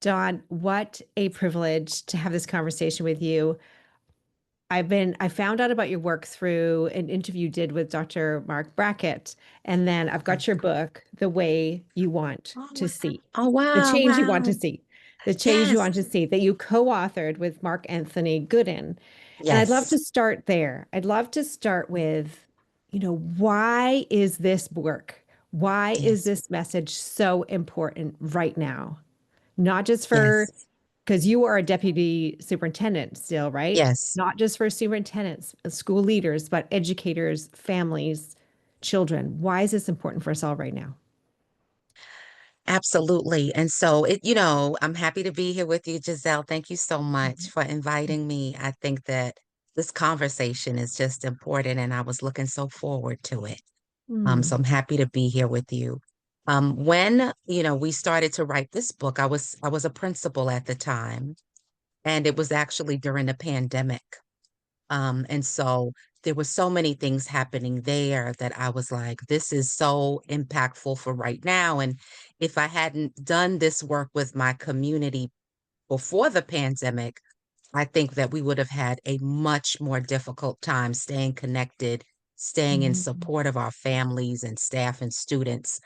Dawn, what a privilege to have this conversation with you. I found out about your work through an interview you did with Dr. Mark Brackett, and then I've got your book, The Way You Want Oh, to See, oh, The wow, Change You Want to wow. See, The Change You Yes, Want to See, that you co-authored with Mark Anthony Gooden. And I'd love yes, to start there. I'd love to start with, why is this work? Why is yes, this message so important right now? Not just for, yes, because you are a deputy superintendent still, right? yes. Not just for superintendents, school leaders, but educators, families, children. Why is this important for us all right now? Absolutely. And so I'm happy to be here with you, Giselle. Thank you so much for inviting me. I think that this conversation is just important and I was looking so forward to it. Mm-hmm. So I'm happy to be here with you. When we started to write this book, I was a principal at the time, and it was actually during the pandemic. And so there were so many things happening there that I was like, this is so impactful for right now. And if I hadn't done this work with my community before the pandemic, I think that we would have had a much more difficult time staying connected, staying in Mm-hmm. support of our families and staff and students.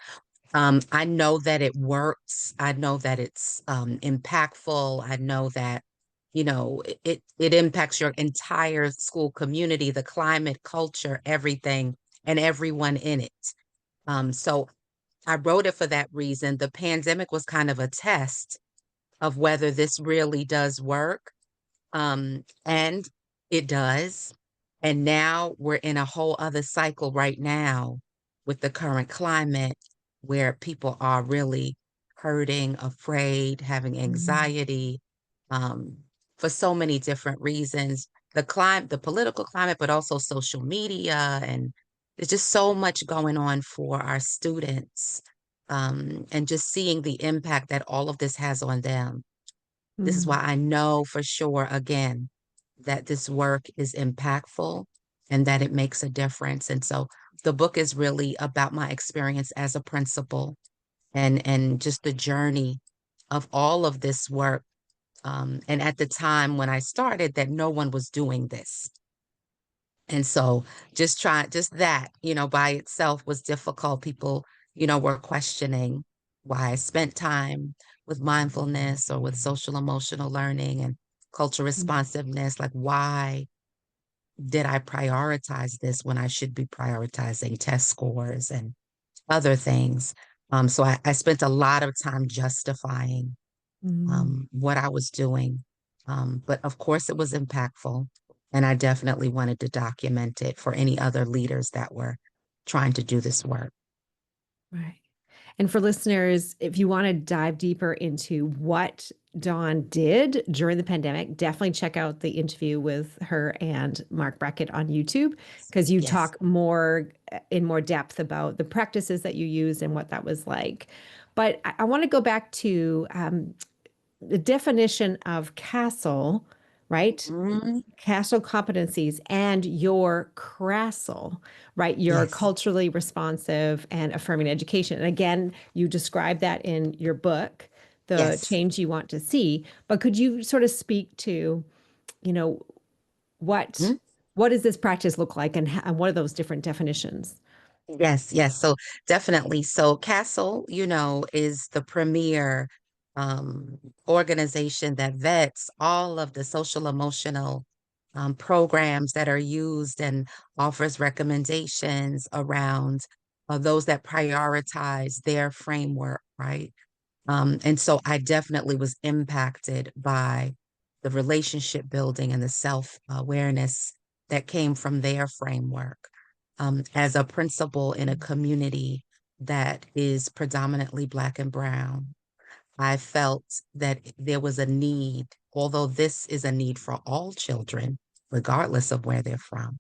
I know that it works. I know that it's impactful. I know that, it impacts your entire school community, the climate, culture, everything, and everyone in it. So I wrote it for that reason. The pandemic was kind of a test of whether this really does work. And it does. And now we're in a whole other cycle right now with the current climate where people are really hurting, afraid, having anxiety, um, for so many different reasons. The political climate, but also social media, and there's just so much going on for our students, and just seeing the impact that all of this has on them. This is why Mm-hmm. I know for sure, again, that this work is impactful and that it makes a difference. And so the book is really about my experience as a principal and just the journey of all of this work. And at the time when I started, that no one was doing this. And so just that, by itself was difficult. People, were questioning why I spent time with mindfulness or with social emotional learning and cultural responsiveness. Like, why did I prioritize this when I should be prioritizing test scores and other things? So I spent a lot of time justifying Mm-hmm. what I was doing. But of course, it was impactful. And I definitely wanted to document it for any other leaders that were trying to do this work. Right. And for listeners, if you want to dive deeper into what Dawn did during the pandemic, definitely check out the interview with her and Mark Brackett on YouTube because you Yes. talk more in more depth about the practices that you used and what that was like. But I want to go back to the definition of castle, right? Mhm. Castle competencies and your crassle, right? Your Yes. culturally responsive and affirming education. And again, you describe that in your book, The Yes. Change You Want to See. But could you sort of speak to, you know, what Mhm. what does this practice look like and what are those different definitions? Yes. Yes. So definitely. So Castle, is the premier um, organization that vets all of the social emotional programs that are used and offers recommendations around those that prioritize their framework, right? And so I definitely was impacted by the relationship building and the self awareness that came from their framework. As a principal in a community that is predominantly Black and Brown, I felt that there was a need, although this is a need for all children, regardless of where they're from.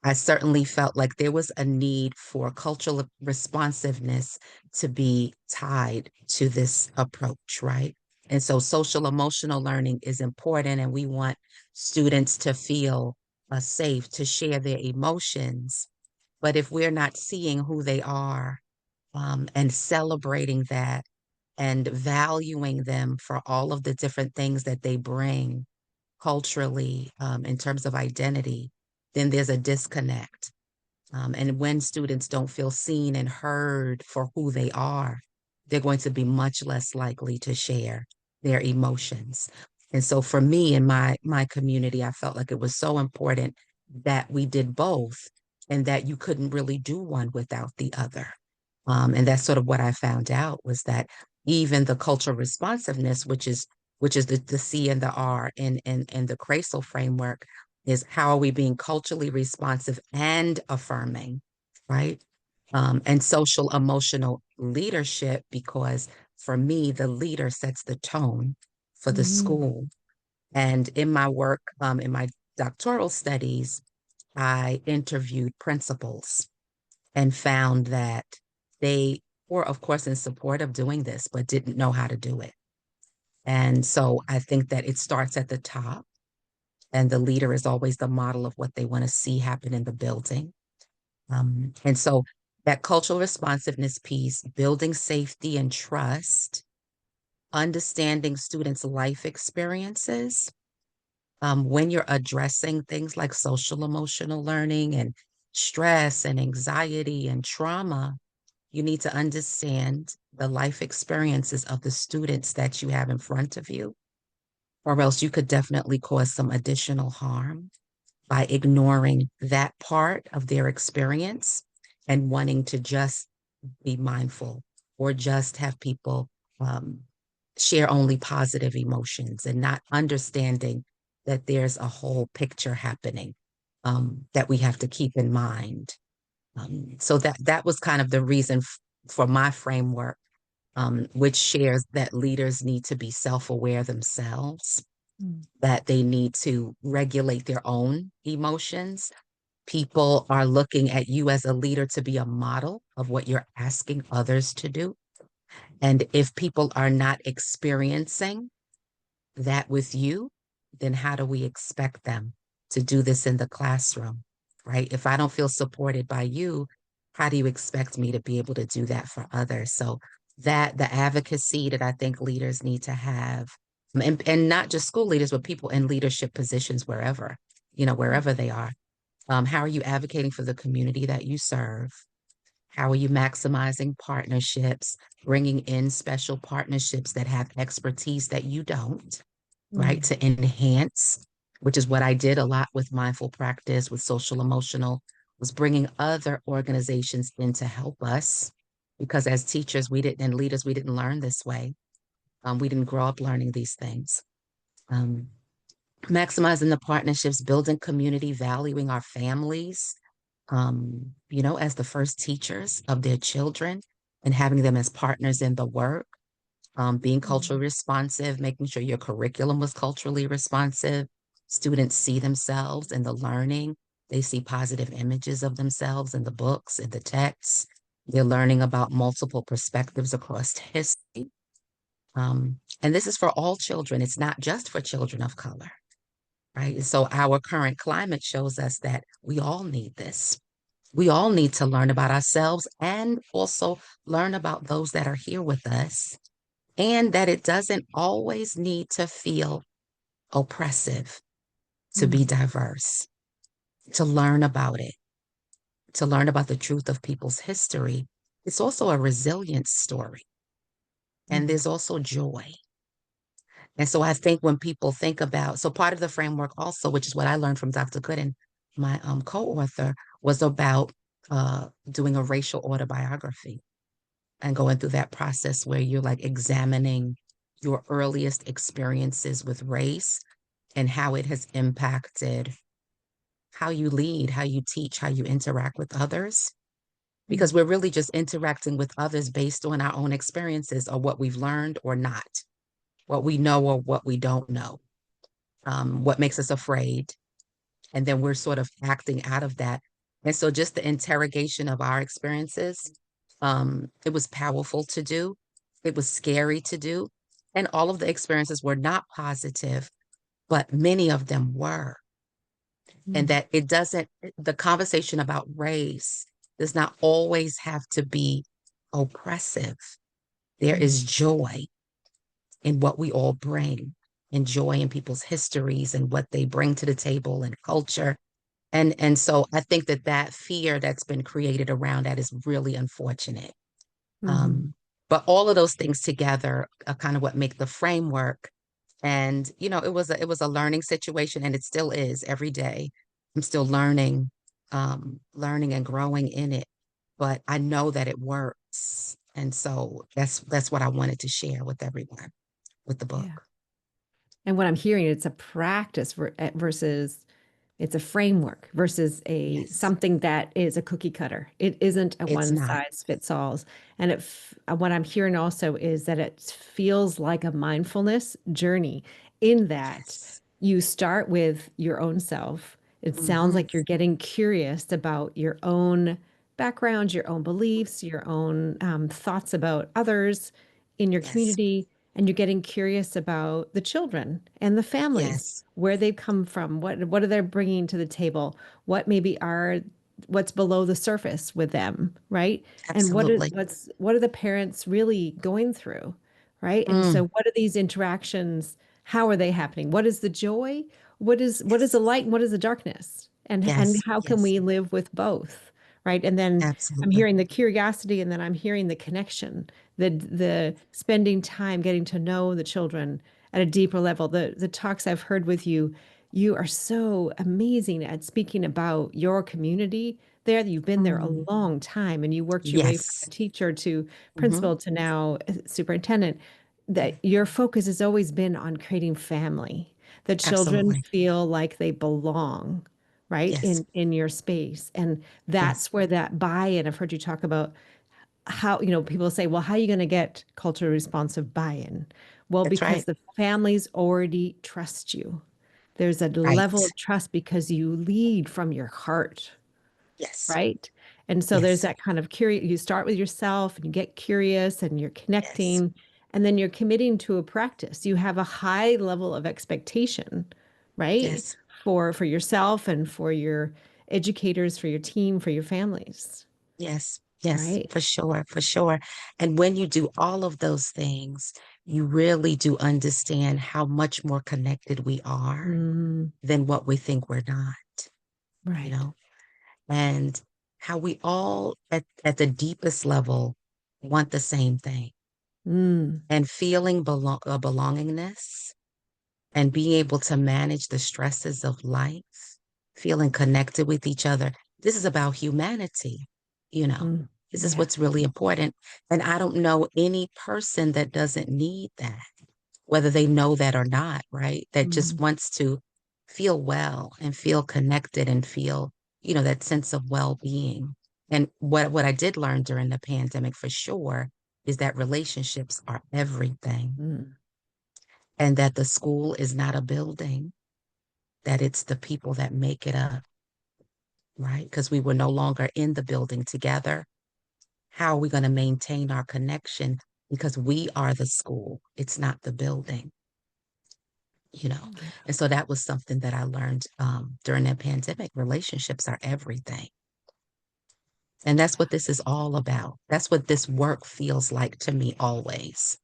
I certainly felt like there was a need for cultural responsiveness to be tied to this approach, right? And so social emotional learning is important, and we want students to feel safe to share their emotions. But if we're not seeing who they are and celebrating that, and valuing them for all of the different things that they bring culturally, in terms of identity, then there's a disconnect. And when students don't feel seen and heard for who they are, they're going to be much less likely to share their emotions. And so for me in my community, I felt like it was so important that we did both and that you couldn't really do one without the other. And that's sort of what I found out was that even the cultural responsiveness, which is the C and the R in the CRASL framework, is how are we being culturally responsive and affirming, right? And social emotional leadership, because for me, the leader sets the tone for the Mhm. school. And in my work, in my doctoral studies, I interviewed principals and found that they were, of course, in support of doing this, but didn't know how to do it. And so I think that it starts at the top, and the leader is always the model of what they want to see happen in the building. And so that cultural responsiveness piece, building safety and trust, understanding students' life experiences, when you're addressing things like social emotional learning and stress and anxiety and trauma, you need to understand the life experiences of the students that you have in front of you, or else you could definitely cause some additional harm by ignoring that part of their experience and wanting to just be mindful or just have people um, share only positive emotions and not understanding that there's a whole picture happening, that we have to keep in mind. So that was kind of the reason for my framework, which shares that leaders need to be self-aware themselves, Mm. that they need to regulate their own emotions. People are looking at you as a leader to be a model of what you're asking others to do. And if people are not experiencing that with you, then how do we expect them to do this in the classroom, right? If I don't feel supported by you, how do you expect me to be able to do that for others? So that the advocacy that I think leaders need to have, and not just school leaders, but people in leadership positions wherever, wherever they are. How are you advocating for the community that you serve? How are you maximizing partnerships, bringing in special partnerships that have expertise that you don't, right? Mm. To enhance, which is what I did a lot with mindful practice, with social emotional, was bringing other organizations in to help us. Because as teachers, we didn't, and leaders, we didn't learn this way. We didn't grow up learning these things. Um, Maximizing the partnerships, building community, valuing our families, as the first teachers of their children and having them as partners in the work, being culturally Mm. responsive, making sure your curriculum was culturally responsive. Students see themselves in the learning. They see positive images of themselves in the books, in the texts. They're learning about multiple perspectives across history. And this is for all children. It's not just for children of color, right? So our current climate shows us that we all need this. We all need to learn about ourselves and also learn about those that are here with us, and that it doesn't always need to feel oppressive to be Mm. diverse, to learn about it, to learn about the truth of people's history. It's also a resilience story, and Mm. there's also joy. And so I think when people think about, so part of the framework also, which is what I learned from Dr. Gooden, my co-author, was about doing a racial autobiography and going through that process where you're like examining your earliest experiences with race and how it has impacted how you lead, how you teach, how you interact with others. Because Mm. we're really just interacting with others based on our own experiences or what we've learned or not, what we know or what we don't know, what makes us afraid. And then we're sort of acting out of that. And so just the interrogation of our experiences, it was powerful to do. It was scary to do. And all of the experiences were not positive, but many of them were. And Mm. that it doesn't, the conversation about race does not always have to be oppressive. There Mm. is joy in what we all bring, and joy in people's histories and what they bring to the table and culture. And so I think that that fear that's been created around that is really unfortunate. Mhm. Um, but all of those things together are kind of what make the framework. And it was a learning situation, and it still is every day. I'm still learning and growing in it. But I know that it works, and so that's what I wanted to share with everyone with the Yeah. book. And what I'm hearing, it's a practice versus it's a framework versus a Yes, something that is a cookie cutter. It isn't a it's one not. size fits all. And what I'm hearing also is that it feels like a mindfulness journey in that Yes. you start with your own self. It sounds Hmm. like you're getting curious about your own background, your own beliefs, your own thoughts about others in your Yes. community, and you're getting curious about the children and the families, Yes. where they've come from, what are they bringing to the table, what maybe are what's below the surface with them, right? And Absolutely. what are the parents really going through, right? And Mm, so what are these interactions? How are they happening? What is the joy? What is the yes. light and what is the darkness? And Yes. how can Yes. we live with both? Right. And then I'm Absolutely. hearing the curiosity and then I'm hearing the connection, the spending time getting to know the children at a deeper level. The talks I've heard with you, you are so amazing at speaking about your community there. You've been there a Mm, long time and you worked your way from a yes. teacher to Hmm. principal to now superintendent. That your focus has always been on creating family. The children Absolutely. feel like they belong, right, Yes. in your space. And Yes. that's where that buy-in, I've heard you talk about how, people say, well, how are you going to get culturally responsive buy-in? Well, That's because right. the families already trust you. There's a level Right. of trust because you lead from your heart, Yes. right? And so there's Yes. that kind of curious, you start with yourself and you get curious and you're Yes. connecting, and then you're committing to a practice. You have a high level of expectation, right? Yes. For yourself and for your educators, for your team, for your families, Yes. Yes. right? For sure. For sure. And when you do all of those things, you really do understand how much more connected we are Mm, than what we think we're not, you right. know? And how we all at the deepest level want the same thing, Mm, and feeling a belongingness and being able to manage the stresses of life, feeling connected with each other. This is about humanity, you know. This is yeah. what's really important. And I don't know any person that doesn't need that, whether they know that or not, right? That just Mm, wants to feel well and feel connected and feel, that sense of well-being. And what I did learn during the pandemic for sure is that relationships are everything, mm, and that the school is not a building, that it's the people that make it up, right? Because we were no longer in the building together. How are we going to maintain our connection? Because we are the school, it's not the building. yeah. And so that was something that I learned during that pandemic. Relationships are everything. And that's what this is all about. That's what this work feels like to me always.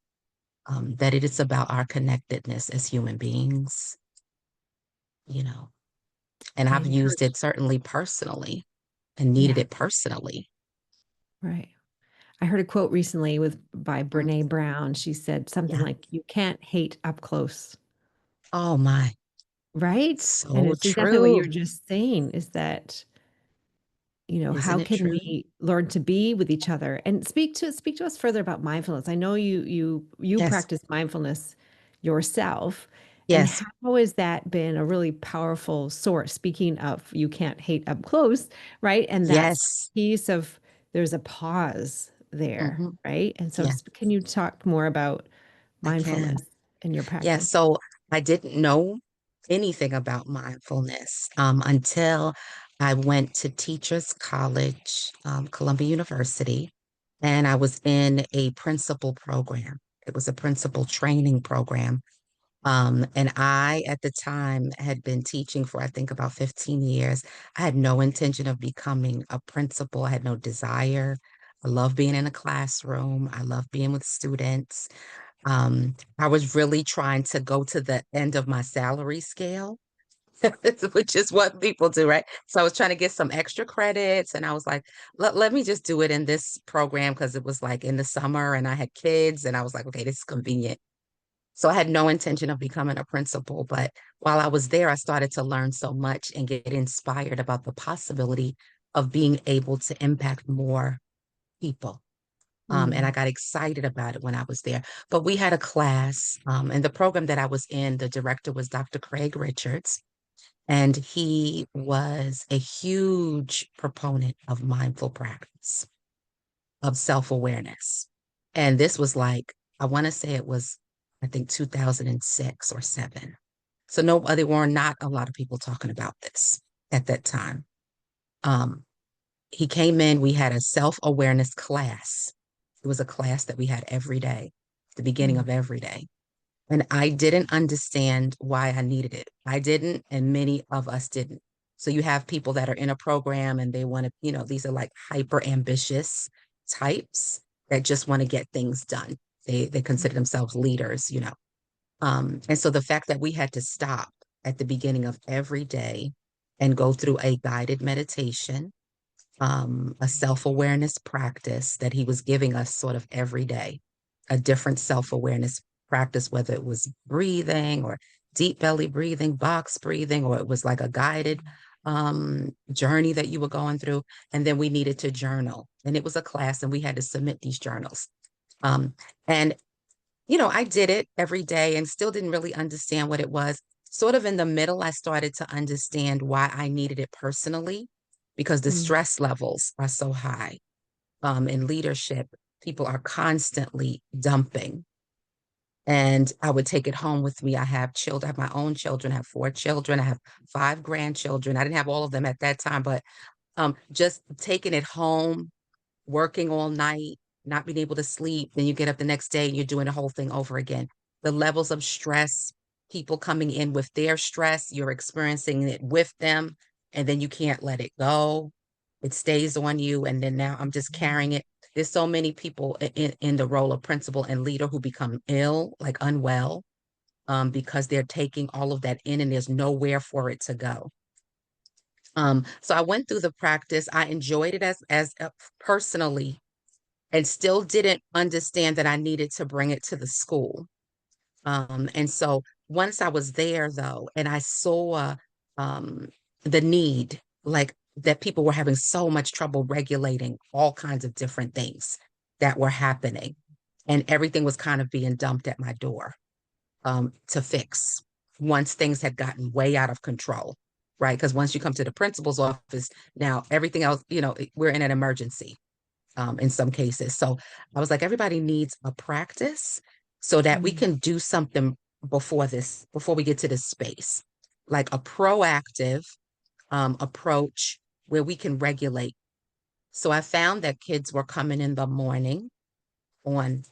That it is about our connectedness as human beings, you know. And I've I used heard, it certainly personally and needed yeah, it personally. right. I heard a quote recently by Mm, Brene Brown. She said something yeah. like, "You can't hate up close." Oh my. Right? And So it's exactly what you true. were just saying, is that, Isn't how it can true? we learn to be with each other and speak to us further about mindfulness? I know you Yes. practice mindfulness yourself. And Yes. how has that been a really powerful source? Speaking of, you can't hate up close, right? And that's Yes. piece of, there's a pause there, Hmm. right? And so Yeah, can you talk more about I can. mindfulness in your Yeah. practice? So I didn't know anything about mindfulness until I went to Teachers College, Columbia University, and I was in a principal program. It was a principal training program. And I, at the time, had been teaching for, I think, about 15 years. I had no intention of becoming a principal. I had no desire. I love being in a classroom. I love being with students. I was really trying to go to the end of my salary scale, which is what people do, right? So I was trying to get some extra credits, and I was like, let me just do it in this program because it was like in the summer and I had kids, and I was like, okay, this is convenient. So I had no intention of becoming a principal, but while I was there, I started to learn so much and get inspired about the possibility of being able to impact more people. And I Mm. got excited about it when I was there. But we had a class, and the program that I was in, the director was Dr. Craig Richards, and he was a huge proponent of mindful practice, of self-awareness. And this was like, I want to say it was, I think 2006 or seven. So no, there were not a lot of people talking about this at that time. Um, he came in, we had a self-awareness class. It was a class that we had every day, the beginning Mm. of every day. And I didn't understand why I needed it. I didn't, and many of us didn't. So you have people that are in a program and they want to, these are like hyper ambitious types that just want to get things done. They consider themselves leaders. And so the fact that we had to stop at the beginning of every day and go through a guided meditation, a self-awareness practice that he was giving us sort of every day, a different self-awareness practice, whether it was breathing or deep belly breathing, box breathing, or it was like a guided journey that you were going through. And then we needed to journal. And it was a class and we had to submit these journals. Um, and I did it every day and still didn't really understand what it was. Sort of in the middle, I started to understand why I needed it personally because the Mm. stress levels are so high. In leadership, people are constantly dumping. And I would take it home with me. I have children, I have my own children, I have 4 children, I have 5 grandchildren. I didn't have all of them at that time, but just taking it home, working all night, not being able to sleep. Then you get up the next day and you're doing the whole thing over again. The levels of stress, people coming in with their stress, you're experiencing it with them, and then you can't let it go. It stays on you. And then now I'm just carrying it. There's so many people in the role of principal and leader who become ill, like unwell, because they're taking all of that in and there's nowhere for it to go. So I went through the practice. I enjoyed it as personally, and still didn't understand that I needed to bring it to the school. And so once I was there, though, and I saw um, the need, like that people were having so much trouble regulating all kinds of different things that were happening, and everything was kind of being dumped at my door to fix once things had gotten way out of control, right? Because once you come to the principal's office, now everything else, we're in an emergency in some cases. So I was like, everybody needs a practice so that we Mm. can do something before we get to this space, like a proactive approach where we can regulate. So I found that kids were coming in the morning on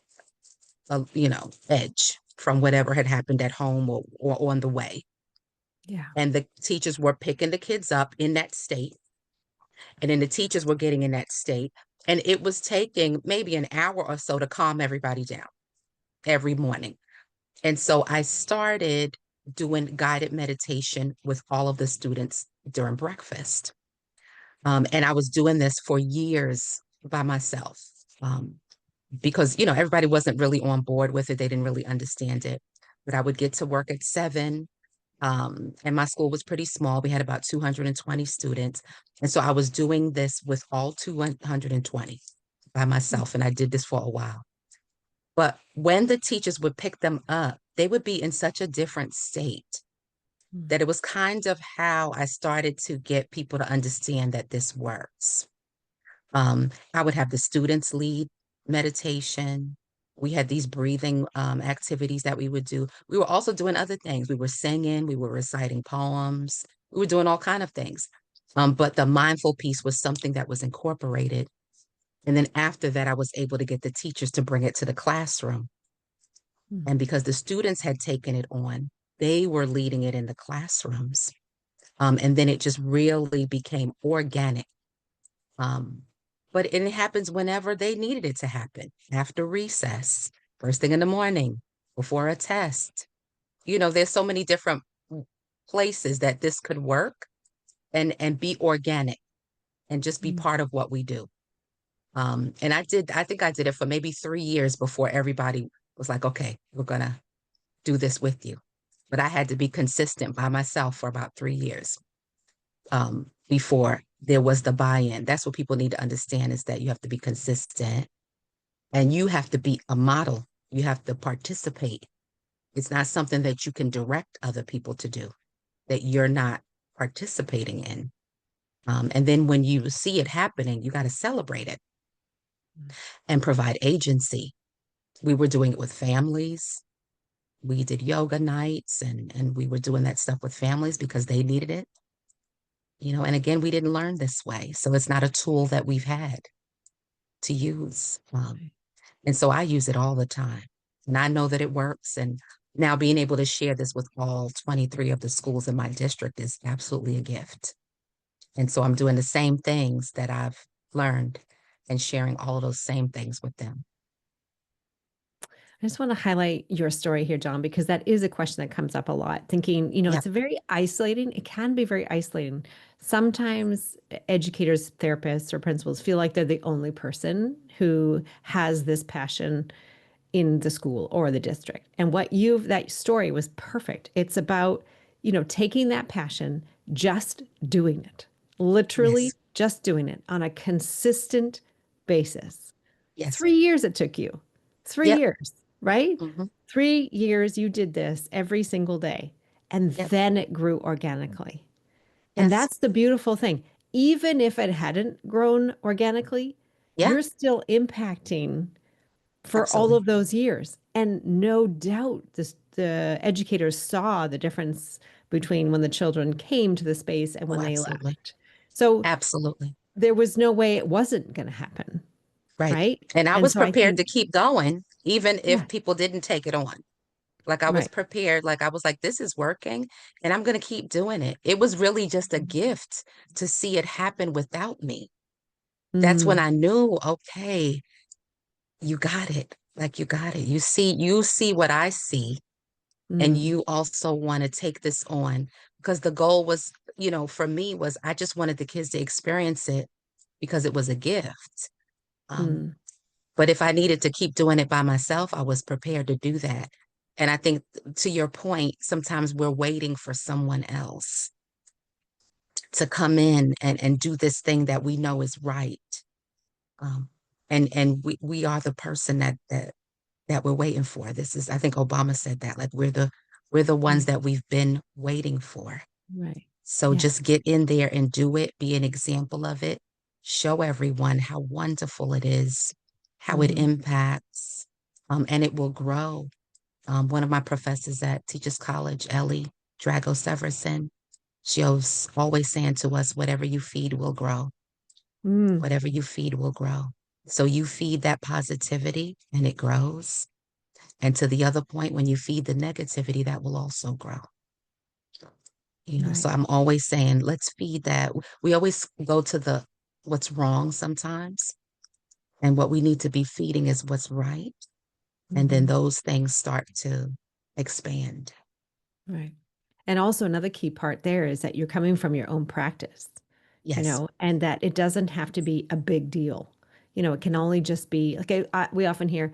edge from whatever had happened at home or on the way. Yeah. And the teachers were picking the kids up in that state. And then the teachers were getting in that state. And it was taking maybe an hour or so to calm everybody down every morning. And so I started doing guided meditation with all of the students during breakfast. And I was doing this for years by myself because, everybody wasn't really on board with it. They didn't really understand it. But I would get to work at 7. And my school was pretty small. We had about 220 students. And so I was doing this with all 220 by Mm. myself. And I did this for a while. But when the teachers would pick them up, they would be in such a different state Mm. that it was kind of how I started to get people to understand that this works. I would have the students lead meditation. We had these breathing activities that we would do. We were also doing other things. We were singing, we were reciting poems, we were doing all kind of things. But the mindful piece was something that was incorporated. And then after that, I was able to get the teachers to bring it to the classroom. Mm. And because the students had taken it on, they were leading it in the classrooms. And then it just really became organic. Um, but it happens whenever they needed it to happen, after recess, first thing in the morning, before a test. There's so many different places that this could work and be organic and just be Mm. part of what we do. And I think I did it for maybe 3 years before everybody was like, okay, we're gonna do this with you. But I had to be consistent by myself for about 3 years before there was the buy-in. That's what people need to understand, is that you have to be consistent and you have to be a model. You have to participate. It's not something that you can direct other people to do that you're not participating in. And then when you see it happening, you got to celebrate it and provide agency. We were doing it with families. We did yoga nights and we were doing that stuff with families because they needed it. And again, we didn't learn this way. So it's not a tool that we've had to use. And so I use it all the time. And I know that it works. And now being able to share this with all 23 of the schools in my district is absolutely a gift. And so I'm doing the same things that I've learned and sharing all of those same things with them. I just want to highlight your story here, John, because that is a question that comes up a lot. Thinking, Yeah. it's a very isolating, it can be very isolating. Sometimes educators, therapists, or principals feel like they're the only person who has this passion in the school or the district. And that story was perfect. It's about, taking that passion, just doing it, literally Yes. just doing it on a consistent basis. Yes. 3 years it took you, three Yep. years, right? Hmm. 3 years you did this every single day, and Yep. then it grew organically. And Yes. that's the beautiful thing. Even if it hadn't grown organically, Yeah. you're still impacting for all Absolutely. of those years. And no doubt the educators saw the difference between when the children came to the space and Oh, when they absolutely. left. So Absolutely. there was no way it wasn't going to happen, Right. right? And I And was so I prepared to think, keep going, even yeah, if people didn't take it on. Like I was right. prepared, like I was like, this is working and I'm going to keep doing it. It was really just a gift to see it happen without me. That's when Mm, I knew, okay, you got it. Like you got it. You see what I see, and mm, you also want to take this on because the goal was, for me was I just wanted the kids to experience it because it was a gift. Um, mm, but if I needed to keep doing it by myself, I was prepared to do that. And I think to your point, sometimes we're waiting for someone else to come in and do this thing that we know is right. Um, and we are the person that we're waiting for. This is, I think Obama said that, like we're the ones mm, that we've been waiting for. right. So Yeah. just get in there and do it, be an example of it, show everyone how wonderful it is, how it Hmm. impacts, and it will grow. One of my professors at Teachers College, Ellie Drago Severson, she was always saying to us, whatever you feed will grow. Mm, Whatever you feed will grow. So you feed that positivity and it grows. And to the other point, when you feed the negativity, that will also grow. So right. I'm always saying, let's feed that. We always go to the what's wrong sometimes. And what we need to be feeding is what's right. And then Hmm. those things start to expand. Right. And also another key part there is that you're coming from your own practice, Yes. and that it doesn't have to be a big deal. It can only just be like we often hear,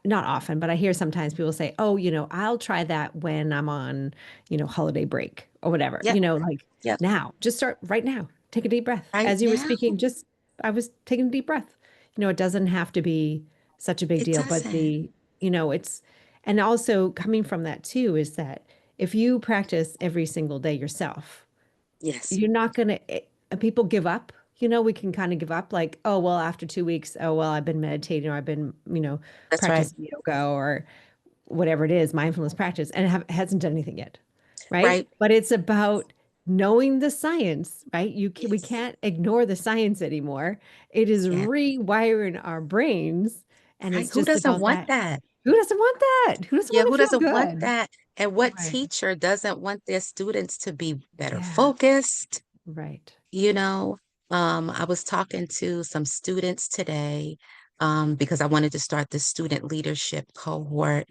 not often, but I hear sometimes people say, "Oh, I'll try that when I'm on, holiday break or whatever." Yep. Like Yep. now, just start right now. Take a deep breath. Right As you were now, speaking, I was taking a deep breath. It doesn't have to be such a big it deal, but doesn't. it's, and also coming from that too is that if you practice every single day yourself, Yes. you're not going to, people give up. We can kind of give up like, oh, well, after 2 weeks, oh, well, I've been meditating or I've been, That's right. practicing yoga or whatever it is, mindfulness practice, and hasn't done anything yet. Right. Right. But it's about knowing the science, right? We Yes. can't ignore the science anymore. It is Yeah. rewiring our brains. And Right. it's Who just doesn't about want that. that? Who doesn't want that? Who doesn't Yeah. want Who to feel doesn't want good? that? And what Right. teacher doesn't want their students to be better Yeah. focused? Right. You know, I was talking to some students today because I wanted to start the student leadership cohort,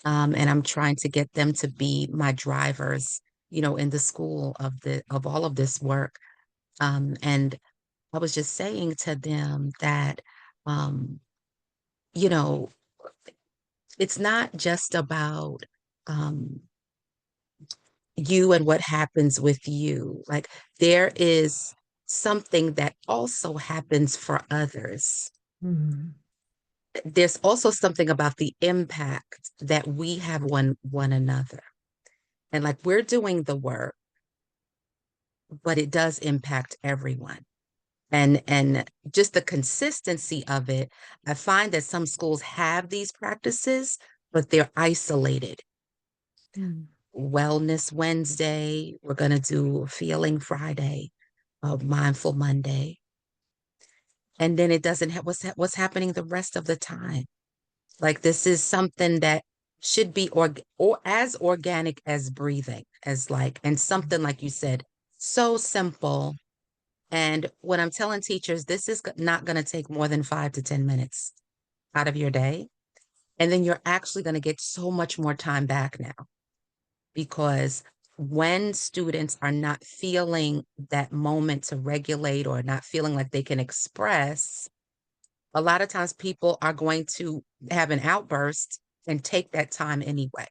and I'm trying to get them to be my drivers, in the school of all of this work. And I was just saying to them that, um, you know, it's not just about um, you and what happens with you. Like there is something that also happens for others. Mm. There's also something about the impact that we have one another. And like we're doing the work, but it does impact everyone. And just the consistency of it, I find that some schools have these practices, but they're isolated. Mm. Wellness Wednesday, we're going to do Feeling Friday, Mindful Monday. And then it doesn't have what's happening the rest of the time. Like this is something that should be or as organic as breathing, as like, and something like you said, so simple. And when I'm telling teachers, this is not going to take more than 5 to 10 minutes out of your day. And then you're actually going to get so much more time back now because when students are not feeling that moment to regulate or not feeling like they can express, a lot of times people are going to have an outburst and take that time anyway.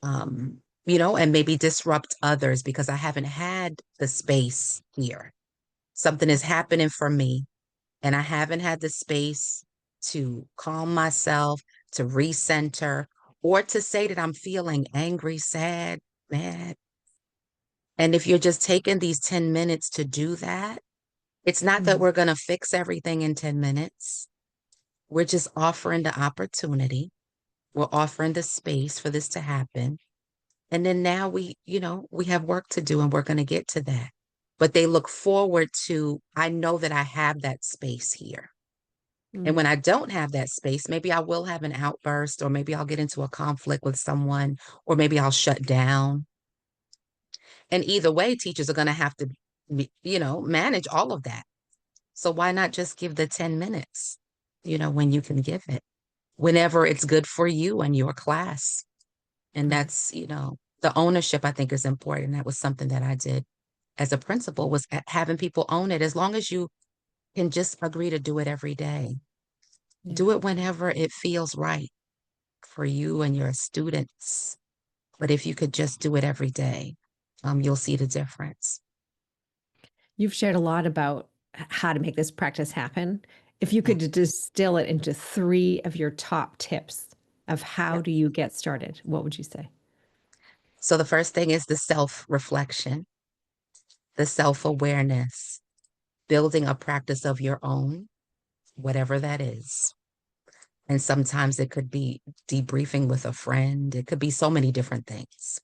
And maybe disrupt others because I haven't had the space here. Something is happening for me, and I haven't had the space to calm myself, to recenter, or to say that I'm feeling angry, sad, mad. And if you're just taking these 10 minutes to do that, it's not that Mm. we're going to fix everything in 10 minutes. We're just offering the opportunity. We're offering the space for this to happen. And then now we have work to do and we're going to get to that. But they look forward to, I know that I have that space here. And Mm. when I don't have that space, maybe I will have an outburst, or maybe I'll get into a conflict with someone, or maybe I'll shut down. And either way, teachers are going to have to, manage all of that. So why not just give the 10 minutes, when you can give it, whenever it's good for you and your class. And Right. that's, the ownership I think is important. That was something that I did as a principal, was having people own it. As long as you can just agree to do it every day, Yeah. do it whenever it feels right for you and your students. But if you could just do it every day, you'll see the difference. You've shared a lot about how to make this practice happen. If you Yeah. could distill it into three of your top tips of Yeah. how do you get started, what would you say? So the first thing is the self-reflection, the self-awareness, building a practice of your own, whatever that is. And sometimes it could be debriefing with a friend. It could be so many different things.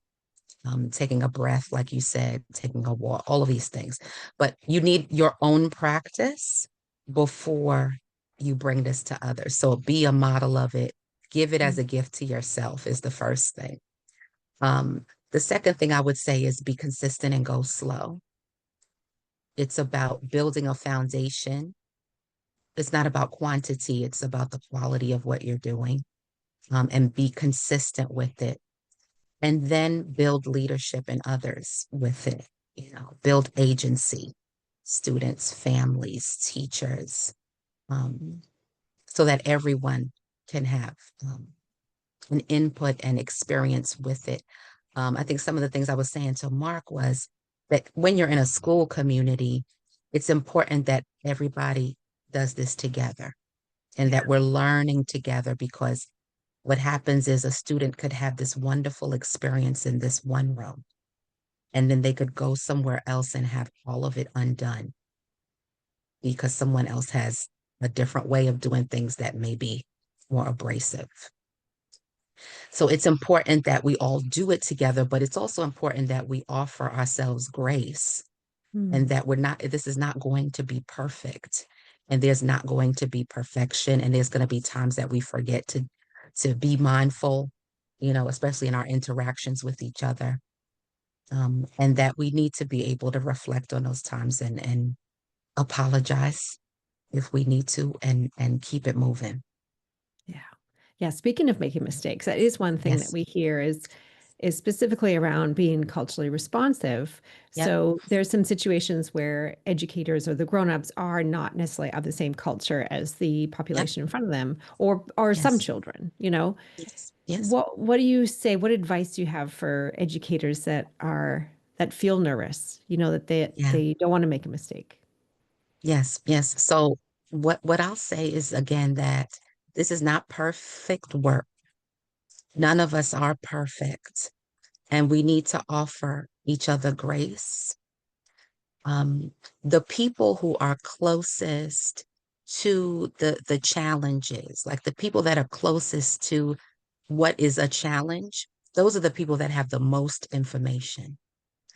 Taking a breath, like you said, taking a walk, all of these things. But you need your own practice before you bring this to others. So be a model of it. Give it as Mm. a gift to yourself is the first thing. The second thing I would say is be consistent and go slow. It's about building a foundation. It's not about quantity, it's about the quality of what you're doing, and be consistent with it. And then build leadership in others with it, build agency, students, families, teachers, um, so that everyone can have an input and experience with it. I think some of the things I was saying to Mark was that when you're in a school community, it's important that everybody does this together and Yeah. that we're learning together, because what happens is a student could have this wonderful experience in this one room, and then they could go somewhere else and have all of it undone because someone else has a different way of doing things that may be more abrasive. So it's important that we all do it together, but it's also important that we offer ourselves grace, and Mm. that this is not going to be perfect. And there's not going to be perfection. And there's going to be times that we forget to be mindful, especially in our interactions with each other. And that we need to be able to reflect on those times and apologize if we need to, and keep it moving. Yeah. Yeah. Speaking of making mistakes, that is one thing that Yes. we hear is specifically around being culturally responsive. Yep. So there's some situations where educators or the grown-ups are not necessarily of the same culture as the Yep. population in front of them, or some Yes. children, you know. Yes. Yes. What do you say? What advice do you have for educators that feel nervous, that Yeah. they don't want to make a mistake? Yes. Yes. So what I'll say is again that this is not perfect work. None of us are perfect, and we need to offer each other grace. Um, the people who are closest to the challenges, like the people that are closest to what is a challenge, those are the people that have the most information.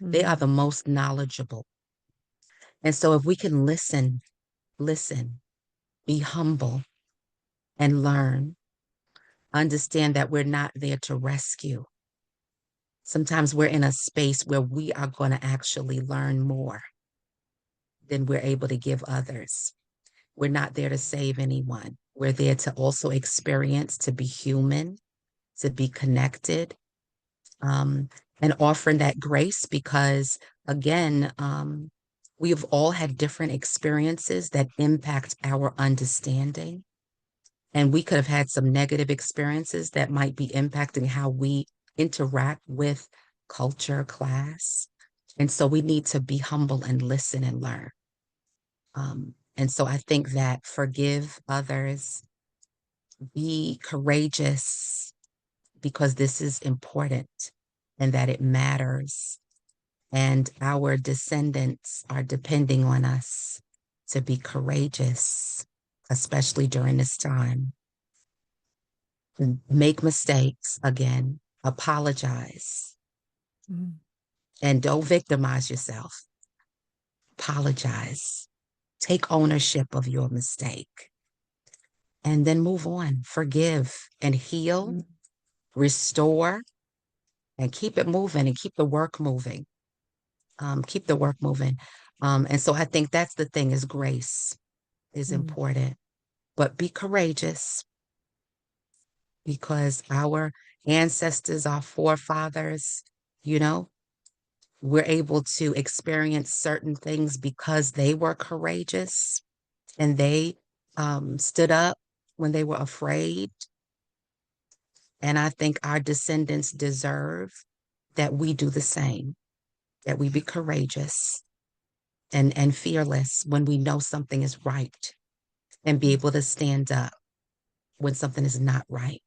They are Mm, the most knowledgeable. And so if we can listen, be humble and learn, understand that we're not there to rescue. Sometimes we're in a space where we are going to actually learn more than we're able to give others. We're not there to save anyone. We're there to also experience, to be human, to be connected, um, and offering that grace because, again, we've all had different experiences that impact our understanding. And we could have had some negative experiences that might be impacting how we interact with culture, class. And so we need to be humble and listen and learn. And so I think that forgive others, be courageous because this is important and that it matters. And our descendants are depending on us to be courageous, especially during this time. Make mistakes again, apologize, mm, and don't victimize yourself. Apologize, take ownership of your mistake, and then move on. Forgive and heal, mm, restore, and keep it moving and keep the work moving. Keep the work moving. And so I think that's the thing is grace is mm. important, but be courageous because our ancestors, our forefathers, you know, we're able to experience certain things because they were courageous and they stood up when they were afraid. And I think our descendants deserve that we do the same, that we be courageous and fearless when we know something is right and be able to stand up when something is not right,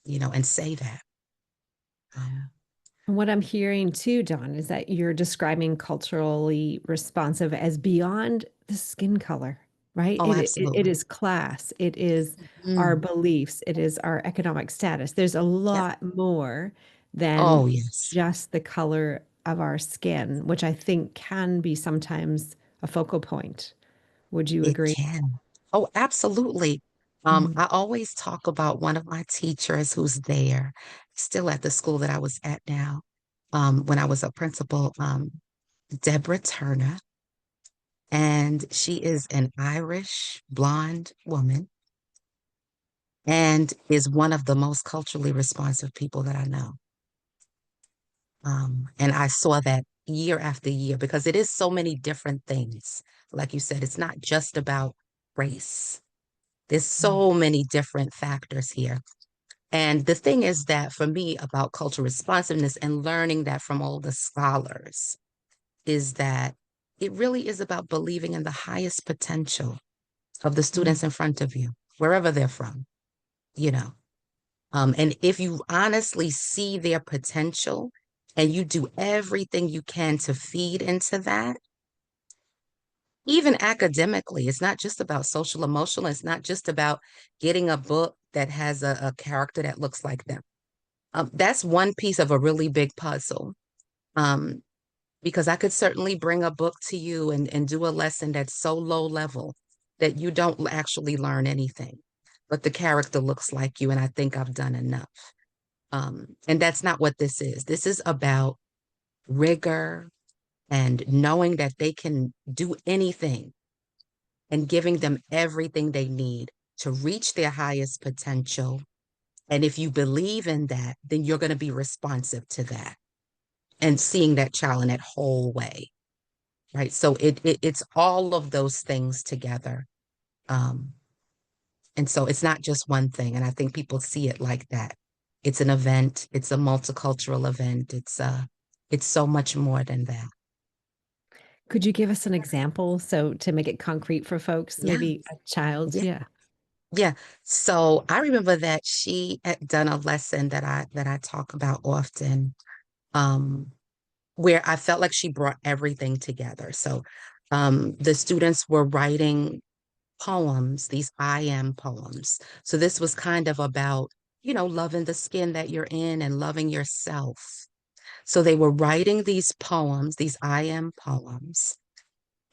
and say that. Um, And what I'm hearing too, Don, is that you're describing culturally responsive as beyond the skin color, right? oh, It absolutely. is class, it is our Mm, beliefs, it is our economic status. There's a yep. lot more than Oh, yes, just the color of our skin, which I think can be sometimes a focal point. Would you it agree? can. Oh, absolutely. Mhm. I always talk about one of my teachers who's there, still at the school that I was at now, when I was a principal, Deborah Turner. And she is an Irish blonde woman and is one of the most culturally responsive people that I know. And I saw that year after year because it is so many different things. Like you said, it's not just about race. There's so many different factors here. And the thing is that for me about cultural responsiveness and learning that from all the scholars is that it really is about believing in the highest potential of the Mm, students in front of you, wherever they're from, you know. And if you honestly see their potential and you do everything you can to feed into that, even academically, it's not just about social emotional, it's not just about getting a book that has a character that looks like them. That's one piece of a really big puzzle. Um, because I could certainly bring a book to you and do a lesson that's so low level that you don't actually learn anything, but the character looks like you, and I think I've done enough. And that's not what this is. This is about rigor, and knowing that they can do anything and giving them everything they need to reach their highest potential. And if you believe in that, then you're going to be responsive to that and seeing that child in that whole way. Right. So it's all of those things together. Um, and so it's not just one thing. And I think people see it like that. It's an event, it's a multicultural event. It's so much more than that. Could you give us an example so to make it concrete for folks, Yeah. maybe a child? Yeah. Yeah. Yeah. So I remember that she had done a lesson that I talk about often, um, where I felt like she brought everything together. So the students were writing poems, these I am poems. So this was kind of about, loving the skin that you're in and loving yourself. So they were writing these poems, these I am poems.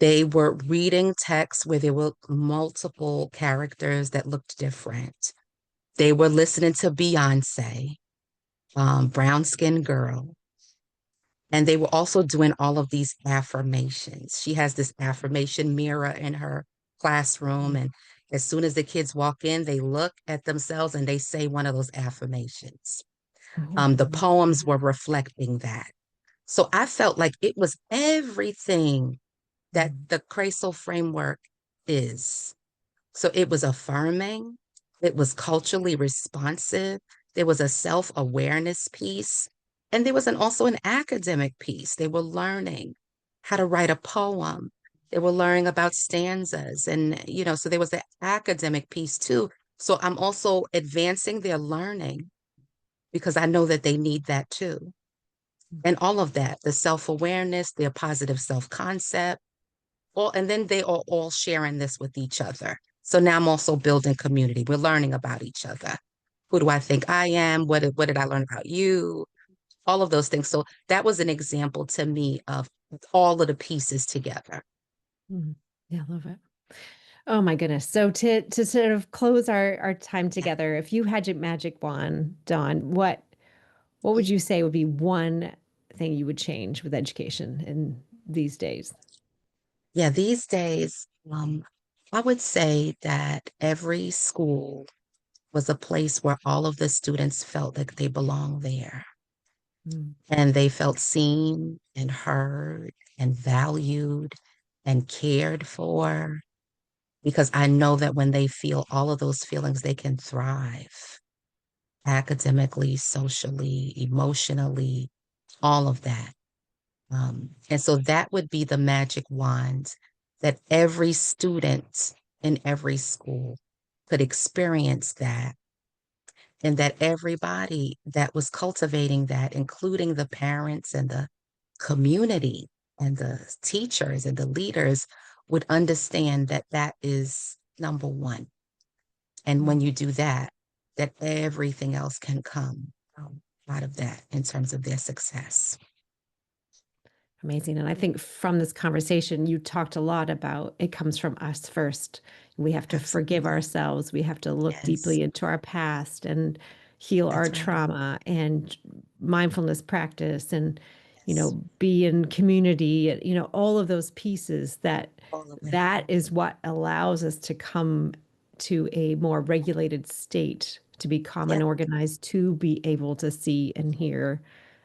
They were reading texts where there were multiple characters that looked different. They were listening to Beyonce, Brown Skin Girl. And they were also doing all of these affirmations. She has this affirmation mirror in her classroom. And as soon as the kids walk in, they look at themselves and they say one of those affirmations. The Oh, poems were reflecting that. So I felt like it was everything that the Cresol framework is. So it was affirming, it was culturally responsive, there was a self-awareness piece, and there was also an academic piece. They were learning how to write a poem. They were learning about stanzas. And, so there was the academic piece too. So I'm also advancing their learning because I know that they need that too. And all of that, the self-awareness, their positive self-concept, and then they are all sharing this with each other. So now I'm also building community. We're learning about each other. Who do I think I am? What did I learn about you? All of those things. So that was an example to me of all of the pieces together. Mhm. Yeah, I love it. Oh my goodness. So to sort of close our time Yeah. together, if you had your magic wand, Dawn, what would you say would be one thing you would change with education in these days? Yeah, these days, I would say that every school was a place where all of the students felt like they belong there. Mm, And they felt seen and heard and valued and cared for because I know that when they feel all of those feelings, they can thrive academically, socially, emotionally, all of that. And so that would be the magic wand that every student in every school could experience that, and that everybody that was cultivating that, including the parents and the community and the teachers and the leaders, would understand that that is number one. And when mm. you do that, that everything else can come out of that in terms of their success. Amazing. And I think from this conversation, you talked a lot about it comes from us first. We have to forgive Absolutely. ourselves. We have to look Yes, deeply into our past and heal our that's right. trauma and mindfulness practice and, Yes, be in community, all of those pieces all of it. that is what allows us to come to a more regulated state, to be calm and Yep. organized, to be able to see and hear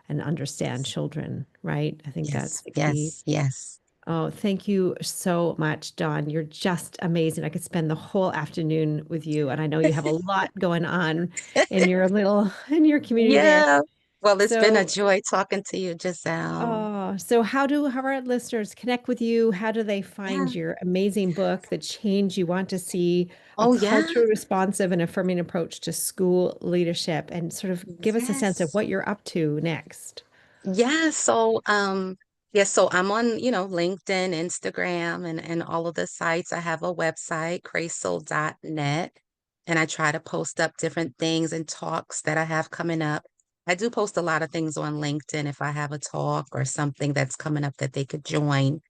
and understand Yes, children, right? I think that's yes, the key. yes, yes. Oh, thank you so much, Dawn. You're just amazing. I could spend the whole afternoon with you, and I know you have a lot going on in your community there. Yeah. Well, it's been a So, joy talking to you, Giselle. so how our listeners connect with you? How do they find Yeah. your amazing book, The Change You Want to See, a Oh, yeah. culturally responsive and affirming approach to school leadership, and sort of give us a sense of Yes. what you're up to next? Yeah. So I'm on, LinkedIn, Instagram, and all of the sites. I have a website, crasel.net, and I try to post up different things and talks that I have coming up. I do post a lot of things on LinkedIn if I have a talk or something that's coming up that they could join.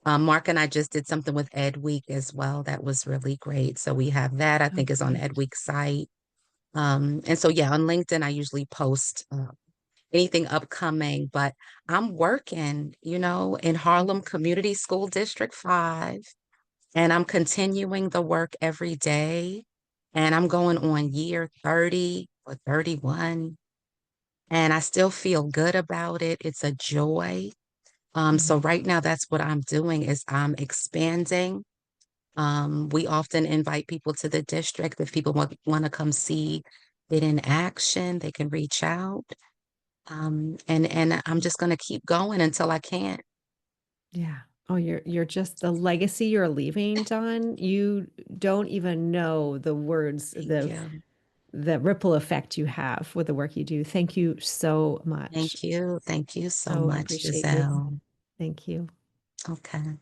Mark and I just did something with Ed Week as well. That was really great. So we have that, I Oh, think, is on Ed great. Week's site. And so, yeah, on LinkedIn, I usually post. anything upcoming, but I'm working, in Harlem Community School District 5, and I'm continuing the work every day. And I'm going on year 30 or 31, and I still feel good about it. It's a joy. So Mhm. right now, that's what I'm doing is I'm expanding. We often invite people to the district. If people want to come see it in action, they can reach out. And I'm just going to keep going until I can't. Yeah. Oh, you're just the legacy you're leaving, Dawn. You don't even know the words, Thank you. the ripple effect you have with the work you do. Thank you so much. Thank you. Thank you so So much, appreciate you. Giselle. Thank you. Okay.